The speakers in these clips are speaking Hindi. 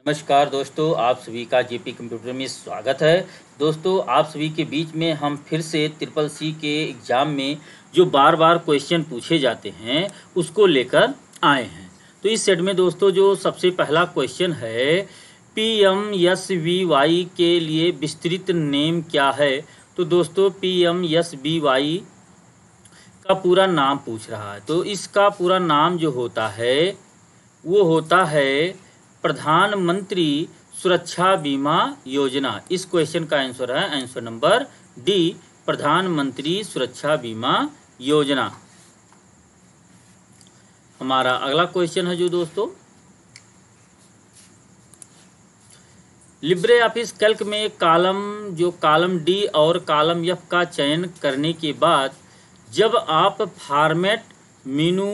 नमस्कार दोस्तों, आप सभी का जेपी कंप्यूटर में स्वागत है। दोस्तों, आप सभी के बीच में हम फिर से ट्रिपल सी के एग्ज़ाम में जो बार बार क्वेश्चन पूछे जाते हैं उसको लेकर आए हैं। तो इस सेट में दोस्तों जो सबसे पहला क्वेश्चन है, PMSBY के लिए विस्तृत नेम क्या है। तो दोस्तों PMSBY का पूरा नाम पूछ रहा है। तो इसका पूरा नाम जो होता है वो होता है प्रधानमंत्री सुरक्षा बीमा योजना। इस क्वेश्चन का आंसर है आंसर नंबर डी, प्रधानमंत्री सुरक्षा बीमा योजना। हमारा अगला क्वेश्चन है जो दोस्तों, लिब्रे ऑफिस कैल्क में कॉलम डी और कॉलम एफ का चयन करने के बाद जब आप फॉर्मेट मेनू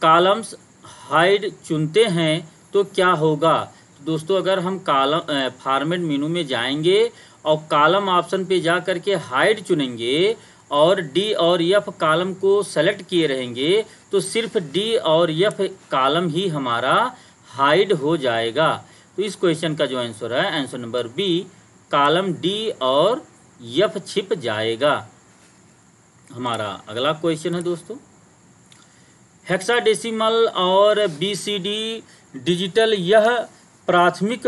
कॉलम्स हाइड चुनते हैं तो क्या होगा। तो दोस्तों अगर हम फॉर्मेट मेनू में जाएंगे और कॉलम ऑप्शन पे जा करके हाइड चुनेंगे और डी और एफ कॉलम को सेलेक्ट किए रहेंगे तो सिर्फ डी और एफ कॉलम ही हमारा हाइड हो जाएगा। तो इस क्वेश्चन का जो आंसर है answer number B, column D और एफ छिप जाएगा। हमारा अगला क्वेश्चन है दोस्तों, हेक्साडेसिमल और बीसीडी डिजिटल यह प्राथमिक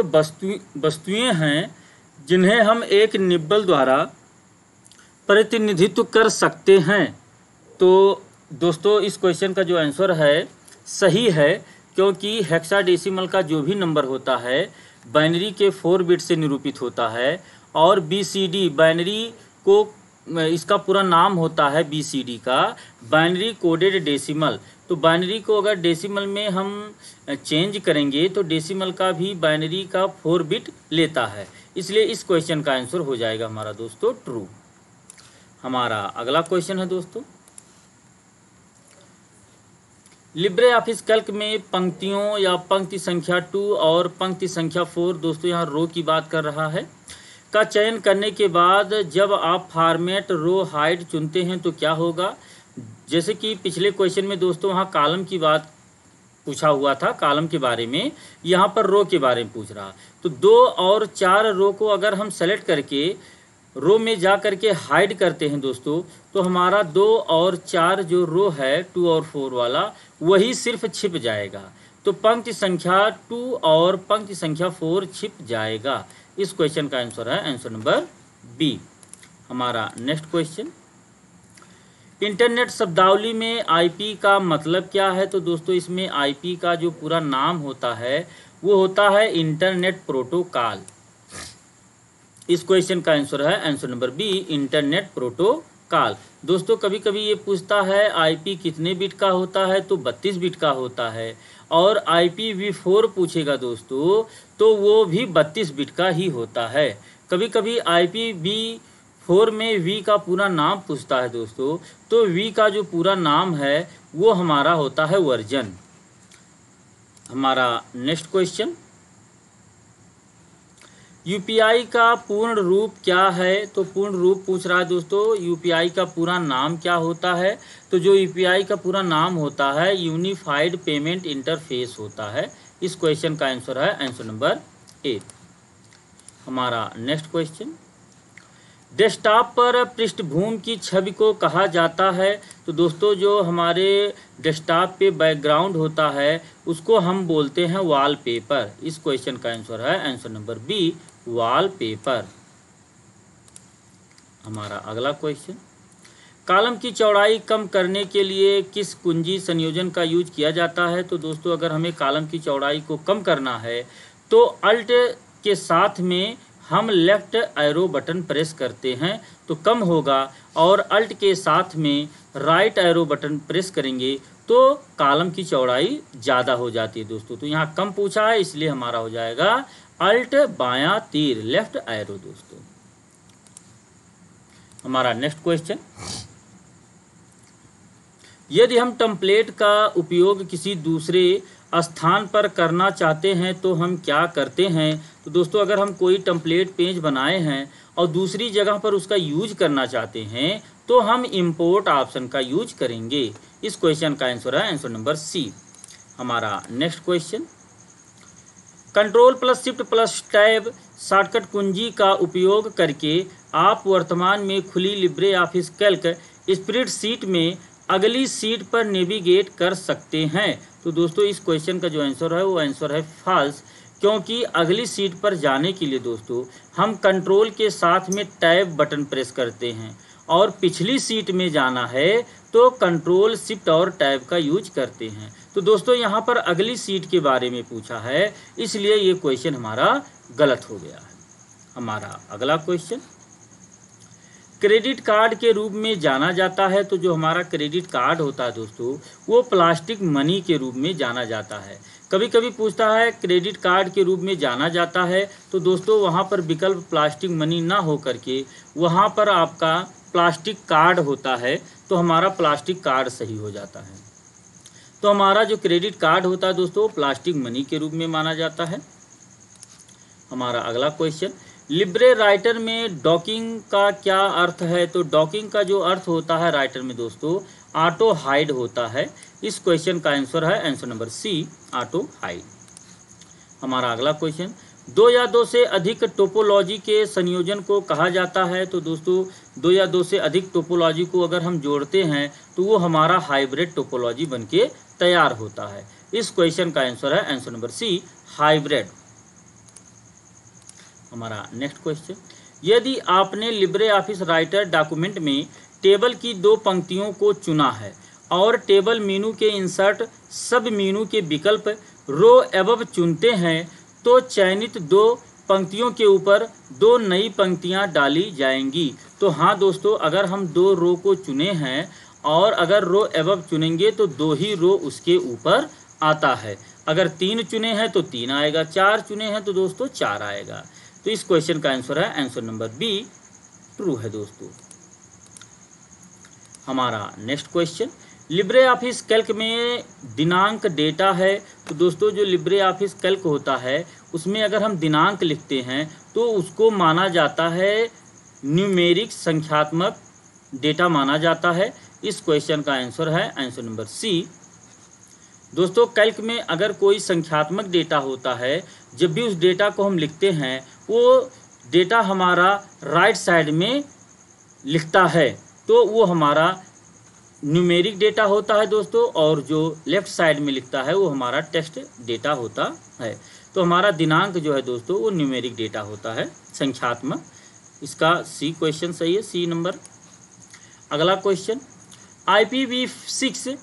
वस्तुएं हैं जिन्हें हम एक निब्बल द्वारा प्रतिनिधित्व कर सकते हैं। तो दोस्तों इस क्वेश्चन का जो आंसर है सही है, क्योंकि हेक्साडेसिमल का जो भी नंबर होता है बाइनरी के 4 बिट से निरूपित होता है और बीसीडी बाइनरी को, इसका पूरा नाम होता है बीसीडी का बाइनरी कोडेड डेसिमल। तो बाइनरी को अगर डेसिमल में हम चेंज करेंगे तो डेसिमल का भी बाइनरी का 4 बिट लेता है, इसलिए इस क्वेश्चन का आंसर हो जाएगा हमारा दोस्तों ट्रू। हमारा अगला क्वेश्चन है दोस्तों, लिब्रे ऑफिस कैल्क में पंक्तियों या पंक्ति संख्या 2 और पंक्ति संख्या 4, दोस्तों यहाँ रो की बात कर रहा है, का चयन करने के बाद जब आप फॉर्मेट रो हाइड चुनते हैं तो क्या होगा। जैसे कि पिछले क्वेश्चन में दोस्तों वहाँ कॉलम की बात पूछा हुआ था, कॉलम के बारे में, यहाँ पर रो के बारे में पूछ रहा। तो 2 और 4 रो को अगर हम सेलेक्ट करके रो में जा करके हाइड करते हैं दोस्तों तो हमारा 2 और 4 जो रो है 2 और 4 वाला वही सिर्फ छिप जाएगा। तो पंक्ति संख्या 2 और पंक्ति संख्या 4 छिप जाएगा। इस क्वेश्चन का आंसर है आंसर नंबर बी। हमारा नेक्स्ट क्वेश्चन, इंटरनेट शब्दावली में आईपी का मतलब क्या है। तो दोस्तों इसमें आईपी का जो पूरा नाम होता है वो होता है इंटरनेट प्रोटोकॉल। इस क्वेश्चन का आंसर है answer number B, internet protocol. दोस्तों कभी कभी ये पूछता है आईपी कितने बिट का होता है, तो 32 बिट का होता है, और IPv4 पूछेगा दोस्तों तो वो भी 32 बिट का ही होता है। कभी कभी IPv4 में V का पूरा नाम पूछता है दोस्तों, तो V का जो पूरा नाम है वो हमारा होता है वर्जन। हमारा नेक्स्ट क्वेश्चन, यूपीआई का पूर्ण रूप क्या है। तो पूर्ण रूप पूछ रहा है दोस्तों, यूपीआई का पूरा नाम क्या होता है। तो जो यूपीआई का पूरा नाम होता है यूनिफाइड पेमेंट इंटरफेस होता है। इस क्वेश्चन का आंसर है आंसर नंबर ए। हमारा नेक्स्ट क्वेश्चन, डेस्कटॉप पर पृष्ठभूमि की छवि को कहा जाता है। तो दोस्तों जो हमारे डेस्कटॉप पे बैकग्राउंड होता है उसको हम बोलते हैं वॉलपेपर। इस क्वेश्चन का आंसर है आंसर नंबर बी, वॉलपेपर। हमारा अगला क्वेश्चन, कॉलम की चौड़ाई कम करने के लिए किस कुंजी संयोजन का यूज किया जाता है। तो दोस्तों अगर हमें कॉलम की चौड़ाई को कम करना है तो अल्ट के साथ में हम लेफ्ट एरो बटन प्रेस करते हैं तो कम होगा, और अल्ट के साथ में राइट एरो बटन प्रेस करेंगे तो कॉलम की चौड़ाई ज़्यादा हो जाती है दोस्तों। तो यहाँ कम पूछा है इसलिए हमारा हो जाएगा अल्ट बायां तीर, लेफ्ट एरो दोस्तों। हमारा नेक्स्ट क्वेश्चन, यदि हम टेम्पलेट का उपयोग किसी दूसरे स्थान पर करना चाहते हैं तो हम क्या करते हैं। तो दोस्तों अगर हम कोई टेम्पलेट पेज बनाए हैं और दूसरी जगह पर उसका यूज करना चाहते हैं तो हम इंपोर्ट ऑप्शन का यूज करेंगे। इस क्वेश्चन का आंसर है आंसर नंबर सी। हमारा next question, control plus shift plus tab shortcut कुंजी का उपयोग करके आप वर्तमान में खुली लिब्रे ऑफिस कैल्क स्प्रेडशीट में अगली सीट पर नेविगेट कर सकते हैं। तो दोस्तों इस क्वेश्चन का जो आंसर है वो आंसर है फॉल्स, क्योंकि अगली सीट पर जाने के लिए दोस्तों हम कंट्रोल के साथ में टैब बटन प्रेस करते हैं, और पिछली सीट में जाना है तो कंट्रोल शिफ्ट और टैब का यूज करते हैं। तो दोस्तों यहाँ पर अगली सीट के बारे में पूछा है, इसलिए ये क्वेश्चन हमारा गलत हो गया है। हमारा अगला क्वेश्चन, क्रेडिट कार्ड के रूप में जाना जाता है। तो जो हमारा क्रेडिट कार्ड होता है दोस्तों वो प्लास्टिक मनी के रूप में जाना जाता है। कभी कभी पूछता है क्रेडिट कार्ड के रूप में जाना जाता है, तो दोस्तों वहाँ पर विकल्प प्लास्टिक मनी ना हो करके वहाँ पर आपका प्लास्टिक कार्ड होता है, तो हमारा प्लास्टिक कार्ड सही हो जाता है। तो हमारा जो क्रेडिट कार्ड होता है दोस्तों प्लास्टिक मनी के रूप में माना जाता है। हमारा अगला क्वेश्चन, लिब्रे राइटर में डॉकिंग का क्या अर्थ है। तो डॉकिंग का जो अर्थ होता है राइटर में दोस्तों ऑटो हाइड होता है। इस क्वेश्चन का आंसर है answer number C, auto hide. हमारा अगला क्वेश्चन, दो या दो से अधिक टोपोलॉजी के संयोजन को कहा जाता है। तो दोस्तों दो या दो से अधिक टोपोलॉजी को अगर हम जोड़ते हैं तो वो हमारा हाइब्रिड टोपोलॉजी बनके तैयार होता है। इस क्वेश्चन का आंसर है आंसर नंबर सी, हाइब्रिड। हमारा नेक्स्ट क्वेश्चन, यदि आपने लिब्रे ऑफिस राइटर डॉक्यूमेंट में टेबल की दो पंक्तियों को चुना है और टेबल मीनू के इंसर्ट सब मीनू के विकल्प रो एबव चुनते हैं, तो चयनित दो पंक्तियों के ऊपर दो नई पंक्तियां डाली जाएंगी। तो हाँ दोस्तों, अगर हम दो रो को चुने हैं और अगर रो एबव चुनेंगे तो दो ही रो उसके ऊपर आता है। अगर तीन चुने हैं तो तीन आएगा, चार चुने हैं तो दोस्तों चार आएगा। तो इस क्वेश्चन का आंसर है आंसर नंबर बी, ट्रू है दोस्तों। हमारा next question, Libre office Calc में दिनांक डेटा है। तो दोस्तों जो लिब्रे ऑफिस कैल्क होता है उसमें अगर हम दिनांक लिखते हैं तो उसको माना जाता है न्यूमेरिक संख्यात्मक डेटा माना जाता है। इस क्वेश्चन का आंसर है आंसर नंबर सी। दोस्तों कैल्क में अगर कोई संख्यात्मक डेटा होता है, जब भी उस डेटा को हम लिखते हैं वो डेटा हमारा राइट साइड में लिखता है तो वो हमारा न्यूमेरिक डेटा होता है दोस्तों, और जो लेफ्ट साइड में लिखता है वो हमारा टेक्स्ट डेटा होता है। तो हमारा दिनांक जो है दोस्तों वो न्यूमेरिक डेटा होता है, संख्यात्मक। इसका सी क्वेश्चन सही है, सी नंबर। अगला क्वेश्चन, IPv6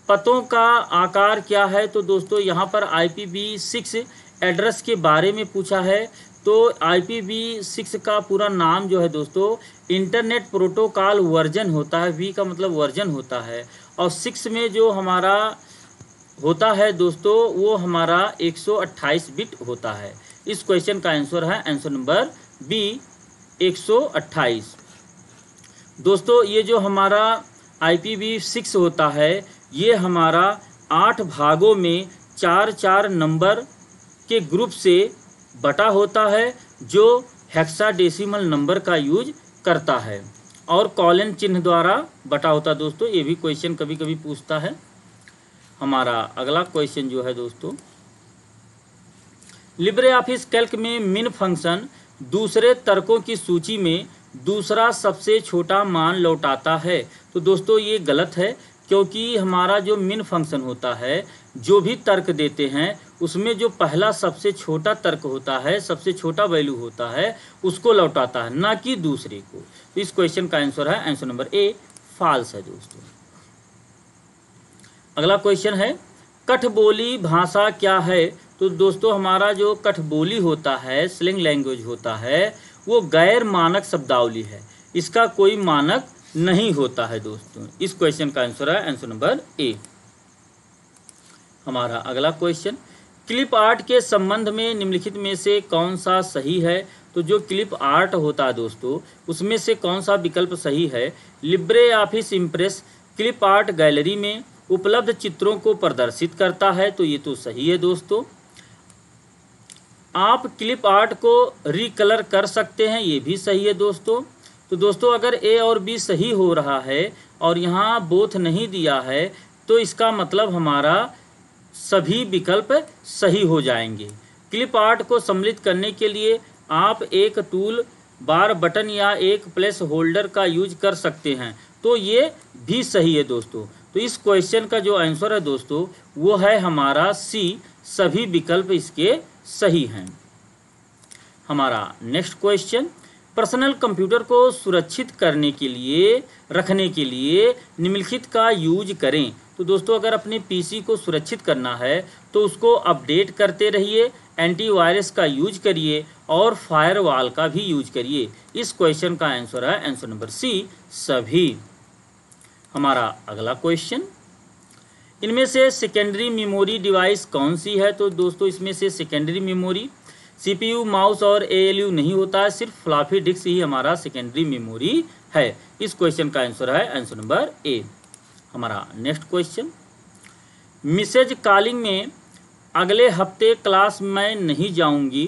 पतों का आकार क्या है। तो दोस्तों यहाँ पर IPv6 एड्रेस के बारे में पूछा है। तो IPv6 का पूरा नाम जो है दोस्तों इंटरनेट प्रोटोकॉल वर्जन होता है। V का मतलब वर्जन होता है, और 6 में जो हमारा होता है दोस्तों वो हमारा 128 बिट होता है। इस क्वेश्चन का आंसर है आंसर नंबर बी, 128। दोस्तों ये जो हमारा IPv6 होता है ये हमारा 8 भागों में 4-4 नंबर के ग्रुप से बटा होता है, जो हेक्साडेसिमल नंबर का यूज करता है, और कॉलन चिन्ह द्वारा बटा होता है दोस्तों। ये भी क्वेश्चन कभी कभी पूछता है। हमारा अगला क्वेश्चन जो है दोस्तों, लिब्रे ऑफिस कैल्क में मिन फंक्शन दूसरे तर्कों की सूची में दूसरा सबसे छोटा मान लौटाता है। तो दोस्तों ये गलत है, क्योंकि हमारा जो मिन फंक्शन होता है जो भी तर्क देते हैं उसमें जो पहला सबसे छोटा तर्क होता है, सबसे छोटा वैल्यू होता है, उसको लौटाता है, ना कि दूसरे को। तो इस क्वेश्चन का आंसर है आंसर नंबर ए, फॉल्स है दोस्तों। अगला क्वेश्चन है, कठबोली भाषा क्या है। तो दोस्तों हमारा जो कठबोली होता है, स्लैंग लैंग्वेज होता है, वो गैर मानक शब्दावली है, इसका कोई मानक नहीं होता है दोस्तों। इस क्वेश्चन का आंसर है आंसर नंबर ए। हमारा अगला क्वेश्चन, क्लिप आर्ट के संबंध में निम्नलिखित में से कौन सा सही है। तो जो क्लिप आर्ट होता है दोस्तों उसमें से कौन सा विकल्प सही है। Libre Office impress clip art gallery में उपलब्ध चित्रों को प्रदर्शित करता है, तो ये तो सही है दोस्तों। आप क्लिप आर्ट को रिकलर कर सकते हैं, ये भी सही है दोस्तों। तो दोस्तों अगर ए और बी सही हो रहा है और यहाँ बोथ नहीं दिया है, तो इसका मतलब हमारा सभी विकल्प सही हो जाएंगे। क्लिप आर्ट को सम्मिलित करने के लिए आप एक टूल बार बटन या एक प्लेस होल्डर का यूज कर सकते हैं। तो ये भी सही है दोस्तों। तो इस क्वेश्चन का जो आंसर है दोस्तों वो है हमारा सी, सभी विकल्प इसके सही हैं। हमारा नेक्स्ट क्वेश्चन, पर्सनल कंप्यूटर को सुरक्षित करने के लिए रखने के लिए निम्नलिखित का यूज करें। तो दोस्तों अगर अपने पीसी को सुरक्षित करना है तो उसको अपडेट करते रहिए, एंटीवायरस का यूज करिए और फायरवॉल का भी यूज करिए। इस क्वेश्चन का आंसर है आंसर नंबर सी, सभी। हमारा अगला क्वेश्चन, इनमें से सेकेंडरी मेमोरी डिवाइस कौन सी है। तो दोस्तों इसमें से सेकेंडरी मेमोरी सीपीयू, माउस और एएलयू नहीं होता है, सिर्फ फ्लॉपी डिस्क ही हमारा सेकेंडरी मेमोरी है। इस क्वेश्चन का आंसर है आंसर नंबर ए। हमारा नेक्स्ट क्वेश्चन, मिसेज कॉलिंग में अगले हफ्ते क्लास में नहीं जाऊंगी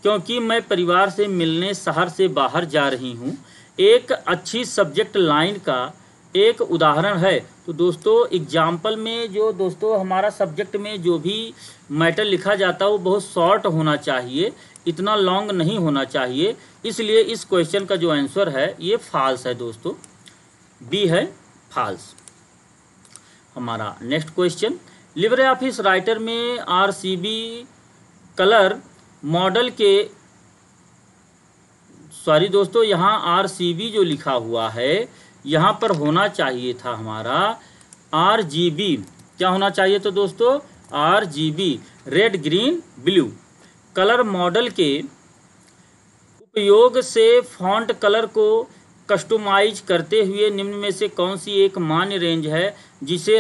क्योंकि मैं परिवार से मिलने शहर से बाहर जा रही हूँ। एक अच्छी सब्जेक्ट लाइन का एक उदाहरण है। तो दोस्तों एग्जाम्पल में जो दोस्तों हमारा सब्जेक्ट में जो भी मैटर लिखा जाता है वो बहुत शॉर्ट होना चाहिए, इतना लॉन्ग नहीं होना चाहिए। इसलिए इस क्वेश्चन का जो आंसर है ये फॉल्स है दोस्तों, बी है फॉल्स। हमारा next question, Libre office writer में आरसीबी कलर मॉडल के दोस्तों यहाँ आरसीबी जो लिखा हुआ है यहाँ पर होना चाहिए था हमारा आरजीबी। क्या होना चाहिए तो दोस्तों RGB, red green blue. Colour model के उपयोग से फॉन्ट कलर को कस्टमाइज करते हुए निम्न में से कौन सी एक मान्य रेंज है जिसे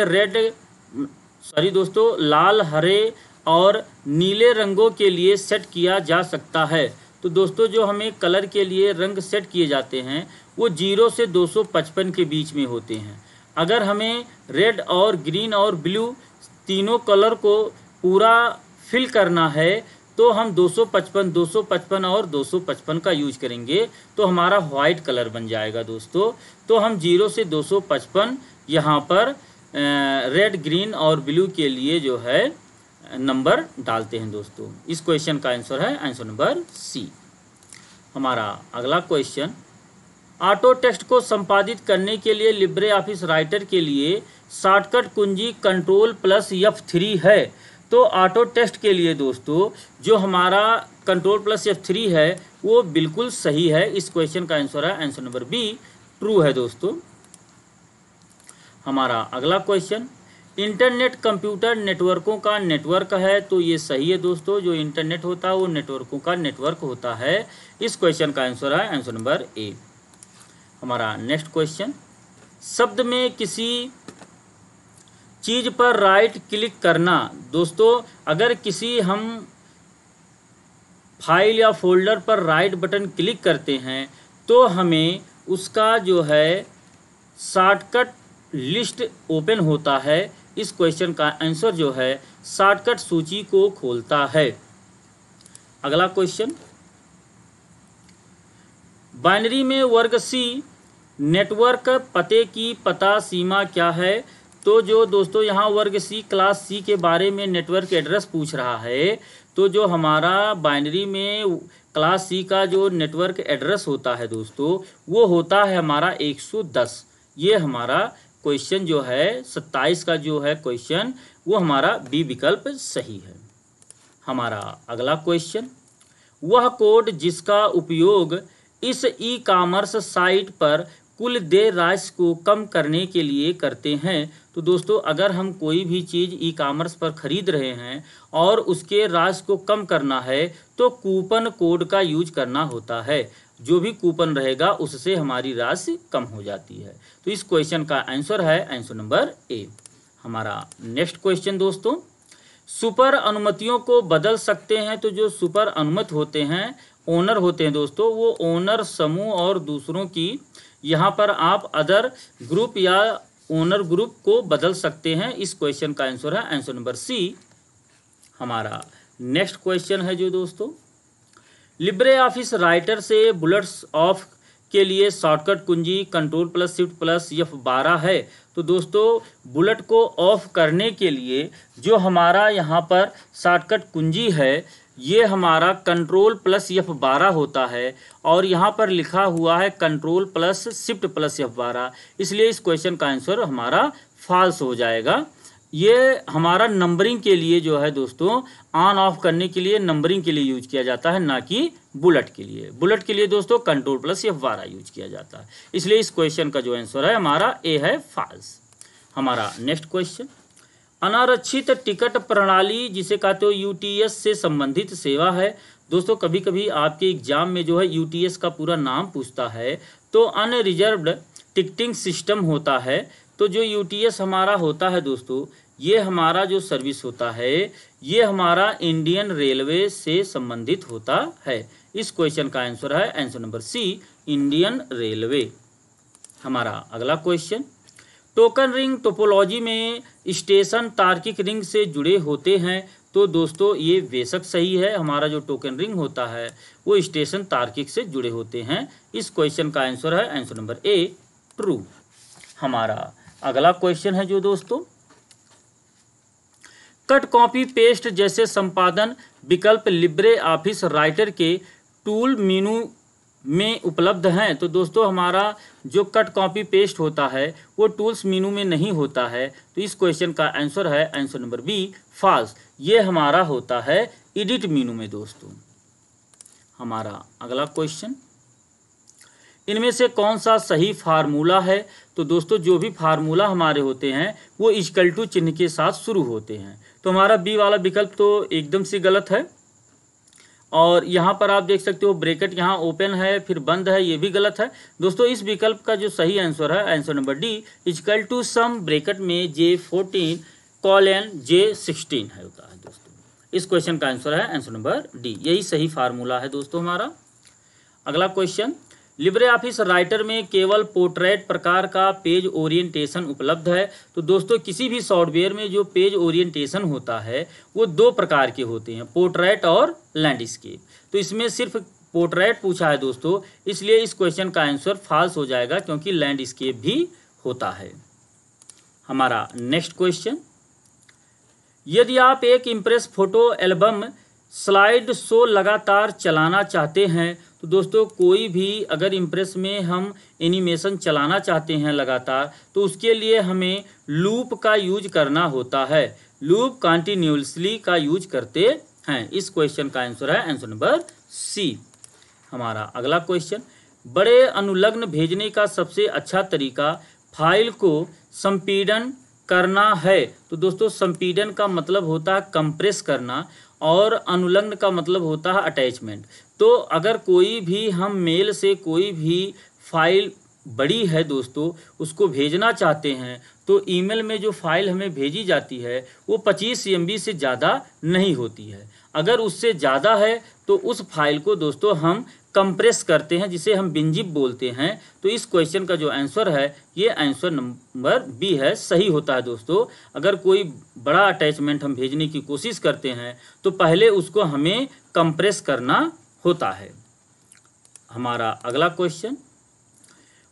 दोस्तों लाल, हरे और नीले रंगों के लिए सेट किया जा सकता है। तो दोस्तों जो हमें कलर के लिए रंग सेट किए जाते हैं वो 0 से 255 के बीच में होते हैं। अगर हमें रेड और ग्रीन और ब्लू तीनों कलर को पूरा फिल करना है तो हम 255, 255 और 255 का यूज करेंगे तो हमारा वाइट कलर बन जाएगा दोस्तों। तो हम 0 से 255 यहाँ पर रेड, ग्रीन और ब्लू के लिए जो है नंबर डालते हैं दोस्तों। इस क्वेश्चन का आंसर है आंसर नंबर सी। हमारा अगला क्वेश्चन, ऑटो टेक्स्ट को संपादित करने के लिए लिब्रे ऑफिस राइटर के लिए शॉर्टकट कुंजी Ctrl+F3 है। तो ऑटो टेक्स्ट के लिए दोस्तों जो हमारा Ctrl+F3 है वो बिल्कुल सही है। इस क्वेश्चन का आंसर है आंसर नंबर बी, ट्रू है दोस्तों। हमारा अगला क्वेश्चन, इंटरनेट कंप्यूटर नेटवर्कों का नेटवर्क है। तो ये सही है दोस्तों, जो इंटरनेट होता है वो नेटवर्कों का नेटवर्क होता है। इस क्वेश्चन का आंसर है आंसर नंबर ए। हमारा नेक्स्ट क्वेश्चन, शब्द में किसी चीज पर राइट क्लिक करना। दोस्तों अगर किसी हम फाइल या फोल्डर पर राइट बटन क्लिक करते हैं तो हमें उसका जो है शॉर्टकट लिस्ट ओपन होता है। इस क्वेश्चन का आंसर जो है शॉर्टकट सूची को खोलता है। अगला क्वेश्चन, बाइनरी में वर्ग सी नेटवर्क पते की पता सीमा क्या है। तो जो दोस्तों यहाँ वर्ग सी क्लास सी के बारे में नेटवर्क एड्रेस पूछ रहा है। तो जो हमारा बाइनरी में क्लास सी का जो नेटवर्क एड्रेस होता है दोस्तों वो होता है हमारा 110। ये हमारा क्वेश्चन जो है 27 का जो है क्वेश्चन वो हमारा बी विकल्प सही है। हमारा अगला क्वेश्चन, वह कोड जिसका उपयोग इस ई कॉमर्स साइट पर कुल देय राशि को कम करने के लिए करते हैं। तो दोस्तों अगर हम कोई भी चीज़ ई कॉमर्स पर खरीद रहे हैं और उसके राशि को कम करना है तो कूपन कोड का यूज करना होता है। जो भी कूपन रहेगा उससे हमारी राशि कम हो जाती है। तो इस क्वेश्चन का आंसर है आंसर नंबर ए। हमारा नेक्स्ट क्वेश्चन दोस्तों, सुपर अनुमतियों को बदल सकते हैं। तो जो सुपर अनुमत होते हैं, ओनर होते हैं दोस्तों, वो ओनर समूह और दूसरों की यहाँ पर आप अदर ग्रुप या ओनर ग्रुप को बदल सकते हैं। इस क्वेश्चन का आंसर है आंसर नंबर सी। हमारा नेक्स्ट क्वेश्चन है जो दोस्तों, लिब्रे ऑफिस राइटर से बुलेट्स ऑफ के लिए शॉर्टकट कुंजी Ctrl+Shift+F12 है। तो दोस्तों बुलेट को ऑफ करने के लिए जो हमारा यहाँ पर शॉर्टकट कुंजी है ये हमारा कंट्रोल प्लस F12 होता है और यहाँ पर लिखा हुआ है control plus shift plus F12, इसलिए इस क्वेश्चन का आंसर हमारा फॉल्स हो जाएगा। ये हमारा नंबरिंग के लिए जो है दोस्तों, ऑन ऑफ करने के लिए नंबरिंग के लिए यूज किया जाता है, ना कि बुलेट के लिए। बुलेट के लिए दोस्तों कंट्रोल प्लस F12 यूज किया जाता है, इसलिए इस क्वेश्चन का जो आंसर है हमारा ए है, फॉल्स। हमारा नेक्स्ट क्वेश्चन, अनारक्षित टिकट प्रणाली जिसे कहते हो यूटीएस से संबंधित सेवा है। दोस्तों कभी कभी आपके एग्जाम में जो है यूटीएस का पूरा नाम पूछता है, तो अनरिजर्व्ड टिकटिंग सिस्टम होता है। तो जो यूटीएस हमारा होता है दोस्तों, ये हमारा जो सर्विस होता है ये हमारा इंडियन रेलवे से संबंधित होता है। इस क्वेश्चन का आंसर है answer number C, Indian railway. हमारा अगला क्वेश्चन, टोकन रिंग टोपोलॉजी में स्टेशन तार्किक रिंग से जुड़े होते हैं। तो दोस्तों ये बेशक सही है, हमारा जो टोकन रिंग होता है वो स्टेशन तार्किक से जुड़े होते हैं। इस क्वेश्चन का आंसर है आंसर नंबर ए, ट्रू। हमारा अगला क्वेश्चन है जो दोस्तों, कट कॉपी पेस्ट जैसे संपादन विकल्प लिब्रे ऑफिस राइटर के टूल मेनू में उपलब्ध हैं। तो दोस्तों हमारा जो कट कॉपी पेस्ट होता है वो टूल्स मेनू में नहीं होता है, तो इस क्वेश्चन का आंसर है आंसर नंबर बी, फॉल्स। ये हमारा होता है एडिट मेनू में दोस्तों। हमारा अगला क्वेश्चन, इनमें से कौन सा सही फार्मूला है। तो दोस्तों जो भी फार्मूला हमारे होते हैं वो इक्वल टू चिन्ह के साथ शुरू होते हैं। तो हमारा बी वाला विकल्प तो एकदम से गलत है, और यहाँ पर आप देख सकते हो ब्रैकेट यहाँ ओपन है फिर बंद है, ये भी गलत है दोस्तों। इस विकल्प का जो सही आंसर है answer number D, equal to sum bracket में J14 कॉलन J16 है होता है दोस्तों। इस क्वेश्चन का आंसर है आंसर नंबर डी, यही सही फार्मूला है दोस्तों हमारा। अगला क्वेश्चन, लिब्रे ऑफिस राइटर में केवल पोर्ट्रेट प्रकार का पेज ओरिएंटेशन उपलब्ध है। तो दोस्तों किसी भी सॉफ्टवेयर में जो पेज ओरिएंटेशन होता है वो दो प्रकार के होते हैं, पोर्ट्रेट और लैंडस्केप। तो इसमें सिर्फ पोर्ट्रेट पूछा है दोस्तों, इसलिए इस क्वेश्चन का आंसर फॉल्स हो जाएगा, क्योंकि लैंडस्केप भी होता है। हमारा नेक्स्ट क्वेश्चन, यदि आप एक impress photo album slide show लगातार चलाना चाहते हैं, तो दोस्तों कोई भी अगर इम्प्रेस में हम एनिमेशन चलाना चाहते हैं लगातार, तो उसके लिए हमें लूप का यूज करना होता है, लूप कंटिन्यूअसली का यूज करते हैं। इस क्वेश्चन का आंसर है आंसर नंबर सी। हमारा अगला क्वेश्चन, बड़े अनुलग्न भेजने का सबसे अच्छा तरीका फाइल को संपीड़न करना है। तो दोस्तों संपीड़न का मतलब होता है कंप्रेस करना, और अनुलग्न का मतलब होता है अटैचमेंट। तो अगर कोई भी हम मेल से कोई भी फाइल बड़ी है दोस्तों उसको भेजना चाहते हैं, तो ईमेल में जो फाइल हमें भेजी जाती है वो 25 MB से ज़्यादा नहीं होती है। अगर उससे ज़्यादा है तो उस फाइल को दोस्तों हम कंप्रेस करते हैं, जिसे हम बिनजिप बोलते हैं। तो इस क्वेश्चन का जो आंसर है ये आंसर नंबर बी है, सही होता है दोस्तों। अगर कोई बड़ा अटैचमेंट हम भेजने की कोशिश करते हैं तो पहले उसको हमें कंप्रेस करना होता है। हमारा अगला क्वेश्चन,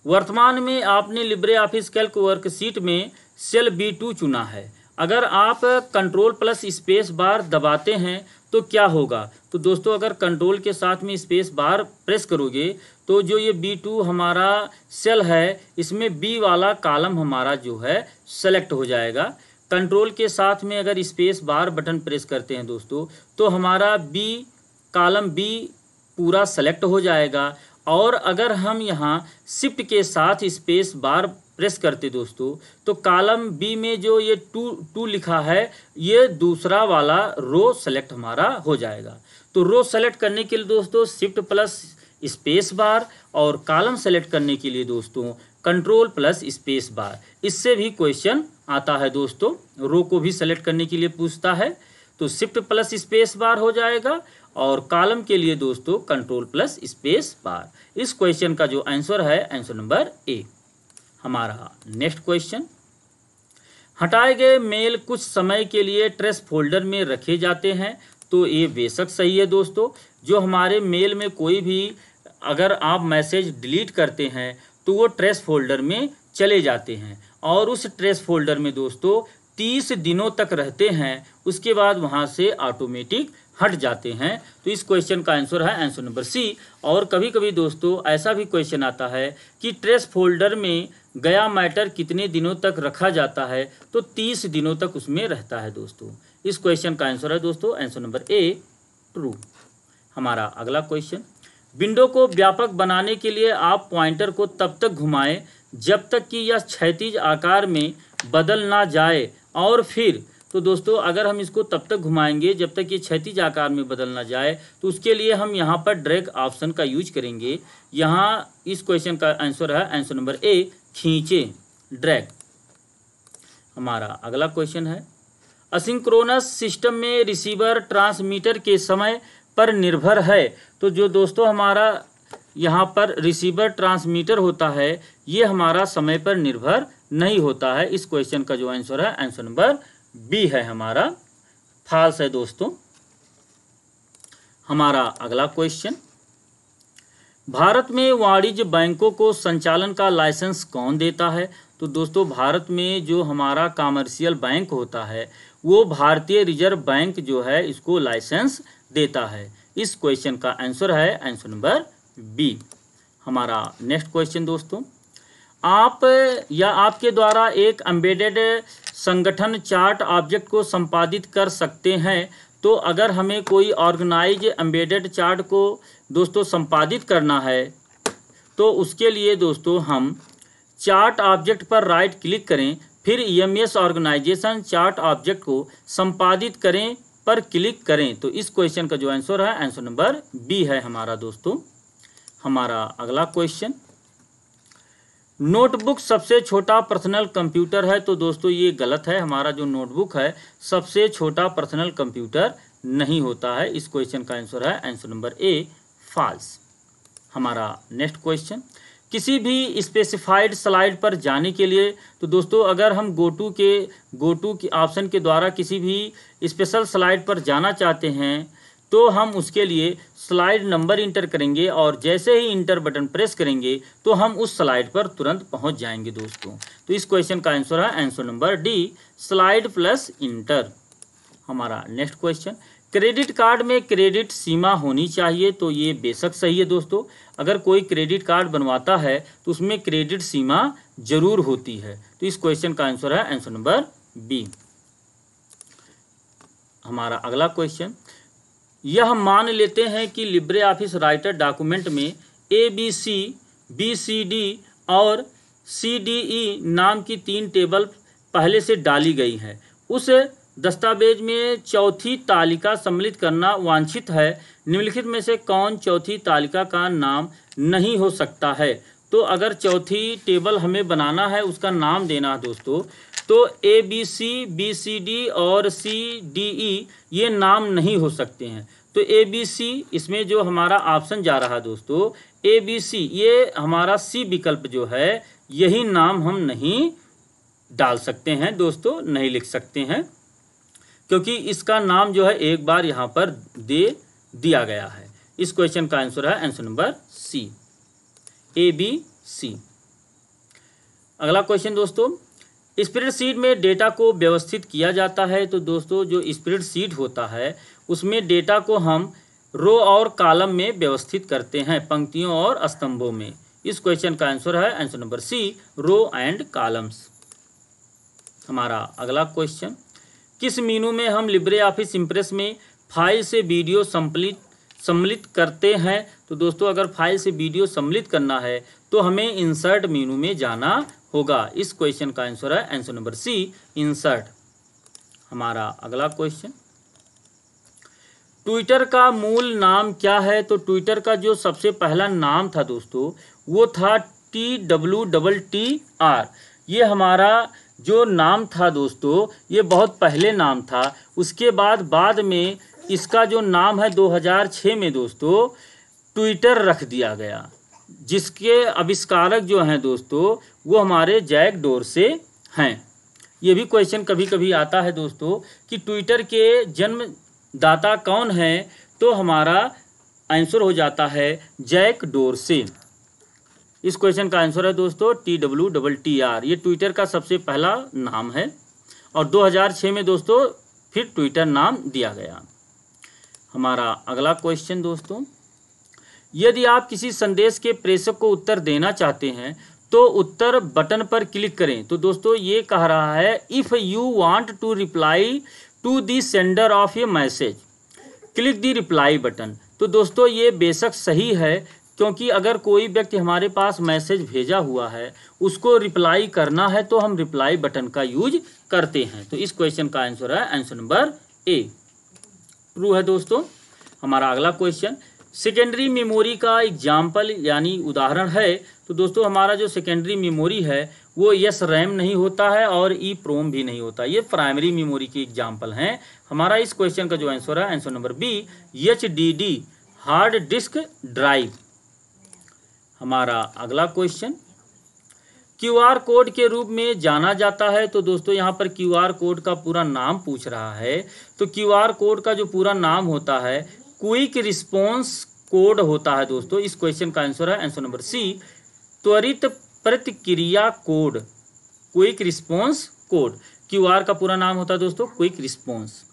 वर्तमान में आपने लिब्रे ऑफिस कैल्क वर्कशीट में सेल B2 चुना है। अगर आप कंट्रोल प्लस स्पेस बार दबाते हैं तो क्या होगा। तो दोस्तों अगर कंट्रोल के साथ में स्पेस बार प्रेस करोगे तो जो ये B2 हमारा सेल है इसमें B वाला कॉलम हमारा जो है सेलेक्ट हो जाएगा। कंट्रोल के साथ में अगर स्पेस बार बटन प्रेस करते हैं दोस्तों तो हमारा कॉलम B पूरा सेलेक्ट हो जाएगा। और अगर हम यहाँ शिफ्ट के साथ स्पेस बार प्रेस करते दोस्तों तो कॉलम बी में जो ये टू लिखा है ये दूसरा वाला रो सेलेक्ट हमारा हो जाएगा। तो रो सेलेक्ट करने के लिए दोस्तों शिफ्ट प्लस स्पेस बार, और कॉलम सेलेक्ट करने के लिए दोस्तों कंट्रोल प्लस स्पेस बार। इससे भी क्वेश्चन आता है दोस्तों, रो को भी सेलेक्ट करने के लिए पूछता है, तो शिफ्ट प्लस स्पेस बार हो जाएगा, और कॉलम के लिए दोस्तों कंट्रोल प्लस स्पेस बार। इस क्वेश्चन का जो आंसर है आंसर नंबर ए। हमारा नेक्स्ट क्वेश्चन, हटाए गए मेल कुछ समय के लिए ट्रेस फोल्डर में रखे जाते हैं। तो ये बेशक सही है दोस्तों। जो हमारे मेल में कोई भी अगर आप मैसेज डिलीट करते हैं तो वो ट्रेस फोल्डर में चले जाते हैं, और उस ट्रेस फोल्डर में दोस्तों 30 दिनों तक रहते हैं, उसके बाद वहाँ से ऑटोमेटिक हट जाते हैं। तो इस क्वेश्चन का आंसर है आंसर नंबर सी। और कभी कभी दोस्तों ऐसा भी क्वेश्चन आता है कि ट्रेस फोल्डर में गया मैटर कितने दिनों तक रखा जाता है, तो 30 दिनों तक उसमें रहता है दोस्तों। इस क्वेश्चन का आंसर है दोस्तों आंसर नंबर ए ट्रू। हमारा अगला क्वेश्चन, विंडो को व्यापक बनाने के लिए आप पॉइंटर को तब तक घुमाएं जब तक कि यह क्षैतिज आकार में बदल ना जाए, और फिर तो दोस्तों अगर हम इसको तब तक घुमाएंगे जब तक ये क्षैतिज आकार में बदल ना जाए, तो उसके लिए हम यहाँ पर ड्रैग ऑप्शन का यूज करेंगे। यहाँ इस क्वेश्चन का आंसर है आंसर नंबर ए खींचे, ड्रैग। हमारा अगला क्वेश्चन है, असिंक्रोनस सिस्टम में रिसीवर ट्रांसमीटर के समय पर निर्भर है। तो जो दोस्तों हमारा यहाँ पर रिसीवर ट्रांसमीटर होता है ये हमारा समय पर निर्भर नहीं होता है। इस क्वेश्चन का जो आंसर है आंसर नंबर बी है, हमारा फॉल्स है दोस्तों। हमारा अगला क्वेश्चन, भारत में वाणिज्य बैंकों को संचालन का लाइसेंस कौन देता है। तो दोस्तों भारत में जो हमारा कमर्शियल बैंक होता है वो भारतीय रिजर्व बैंक जो है इसको लाइसेंस देता है। इस क्वेश्चन का आंसर है आंसर नंबर बी। हमारा नेक्स्ट क्वेश्चन दोस्तों, आप या आपके द्वारा एक एम्बेडेड संगठन चार्ट ऑब्जेक्ट को संपादित कर सकते हैं। तो अगर हमें कोई ऑर्गेनाइज एम्बेडेड चार्ट को दोस्तों संपादित करना है तो उसके लिए दोस्तों हम चार्ट ऑब्जेक्ट पर राइट क्लिक करें, फिर ईएमएस ऑर्गेनाइजेशन चार्ट ऑब्जेक्ट को संपादित करें पर क्लिक करें। तो इस क्वेश्चन का जो आंसर है आंसर नंबर बी है हमारा दोस्तों। हमारा अगला क्वेश्चन, नोटबुक सबसे छोटा पर्सनल कंप्यूटर है। तो दोस्तों ये गलत है, हमारा जो नोटबुक है सबसे छोटा पर्सनल कंप्यूटर नहीं होता है। इस क्वेश्चन का आंसर है आंसर नंबर ए फॉल्स। हमारा नेक्स्ट क्वेश्चन, किसी भी स्पेसिफाइड स्लाइड पर जाने के लिए तो दोस्तों अगर हम गो टू के ऑप्शन के द्वारा किसी भी स्पेशल स्लाइड पर जाना चाहते हैं तो हम उसके लिए स्लाइड नंबर इंटर करेंगे और जैसे ही इंटर बटन प्रेस करेंगे तो हम उस स्लाइड पर तुरंत पहुंच जाएंगे दोस्तों। तो इस क्वेश्चन का आंसर है answer number D slide plus inter. हमारा नेक्स्ट क्वेश्चन, क्रेडिट कार्ड में क्रेडिट सीमा होनी चाहिए। तो ये बेशक सही है दोस्तों, अगर कोई क्रेडिट कार्ड बनवाता है तो उसमें क्रेडिट सीमा जरूर होती है। तो इस क्वेश्चन का आंसर है आंसर नंबर बी। हमारा अगला क्वेश्चन, यह मान लेते हैं कि लिब्रे ऑफिस राइटर डॉक्यूमेंट में ABC, BCD और CDE नाम की 3 टेबल पहले से डाली गई हैं। उस दस्तावेज में चौथी तालिका सम्मिलित करना वांछित है। निम्नलिखित में से कौन चौथी तालिका का नाम नहीं हो सकता है। तो अगर चौथी टेबल हमें बनाना है उसका नाम देना है दोस्तों, तो ABC, BCD और CDE ये नाम नहीं हो सकते हैं। तो ABC इसमें जो हमारा ऑप्शन जा रहा है दोस्तों ABC, ये हमारा C विकल्प जो है यही नाम हम नहीं डाल सकते हैं दोस्तों, नहीं लिख सकते हैं, क्योंकि इसका नाम जो है एक बार यहाँ पर दे दिया गया है। इस क्वेश्चन का आंसर है आंसर नंबर C ABC। अगला क्वेश्चन दोस्तों, स्प्रेडशीट में डेटा को व्यवस्थित किया जाता है। तो दोस्तों जो स्प्रेडशीट होता है उसमें डेटा को हम रो और कॉलम में व्यवस्थित करते हैं, पंक्तियों और स्तंभों में। इस क्वेश्चन का आंसर है answer number C row and columns. हमारा अगला क्वेश्चन, किस मीनू में हम लिब्रे ऑफिस इम्प्रेस में फाइल से वीडियो सम्मिलित करते हैं। तो दोस्तों अगर फाइल से वीडियो सम्मिलित करना है तो हमें इंसर्ट मीनू में जाना होगा। इस क्वेश्चन का आंसर है आंसर नंबर सी इंसर्ट। हमारा अगला क्वेश्चन, ट्विटर का मूल नाम क्या है। तो ट्विटर का जो सबसे पहला नाम था दोस्तों वो था TWTTR। ये हमारा जो नाम था दोस्तों ये बहुत पहले नाम था। उसके बाद में इसका जो नाम है 2006 में दोस्तों ट्विटर रख दिया गया, जिसके आविष्कारक जो हैं दोस्तों वो हमारे जैक डोरसे हैं। ये भी क्वेश्चन कभी कभी आता है दोस्तों कि ट्विटर के जन्मदाता कौन है, तो हमारा आंसर हो जाता है जैक डोरसे। इस क्वेश्चन का आंसर है दोस्तों TWTTR। ये ट्विटर का सबसे पहला नाम है और 2006 में दोस्तों फिर ट्विटर नाम दिया गया। हमारा अगला क्वेश्चन दोस्तों, यदि आप किसी संदेश के प्रेषक को उत्तर देना चाहते हैं तो उत्तर बटन पर क्लिक करें। तो दोस्तों ये कह रहा है if you want to reply to the sender of a message click the reply button. तो दोस्तों ये बेशक सही है, क्योंकि अगर कोई व्यक्ति हमारे पास मैसेज भेजा हुआ है उसको रिप्लाई करना है तो हम रिप्लाई बटन का यूज करते हैं। तो इस क्वेश्चन का आंसर है आंसर नंबर ए, ट्रू है दोस्तों। हमारा अगला क्वेश्चन, सेकेंडरी मेमोरी का एग्जाम्पल यानी उदाहरण है। तो दोस्तों हमारा जो सेकेंडरी मेमोरी है वो यस रैम नहीं होता है और ई प्रोम भी नहीं होता, ये प्राइमरी मेमोरी की एग्जाम्पल हैं। हमारा इस क्वेश्चन का जो आंसर है answer number B, HDD hard disk drive. हमारा अगला क्वेश्चन, QR कोड के रूप में जाना जाता है। तो दोस्तों यहाँ पर QR कोड का पूरा नाम पूछ रहा है। तो QR कोड का जो पूरा नाम होता है क्विक रिस्पॉन्स कोड होता है दोस्तों। इस क्वेश्चन का आंसर है आंसर नंबर सी, त्वरित प्रतिक्रिया code, quick response code. QR का पूरा नाम होता है दोस्तों क्विक रिस्पॉन्स।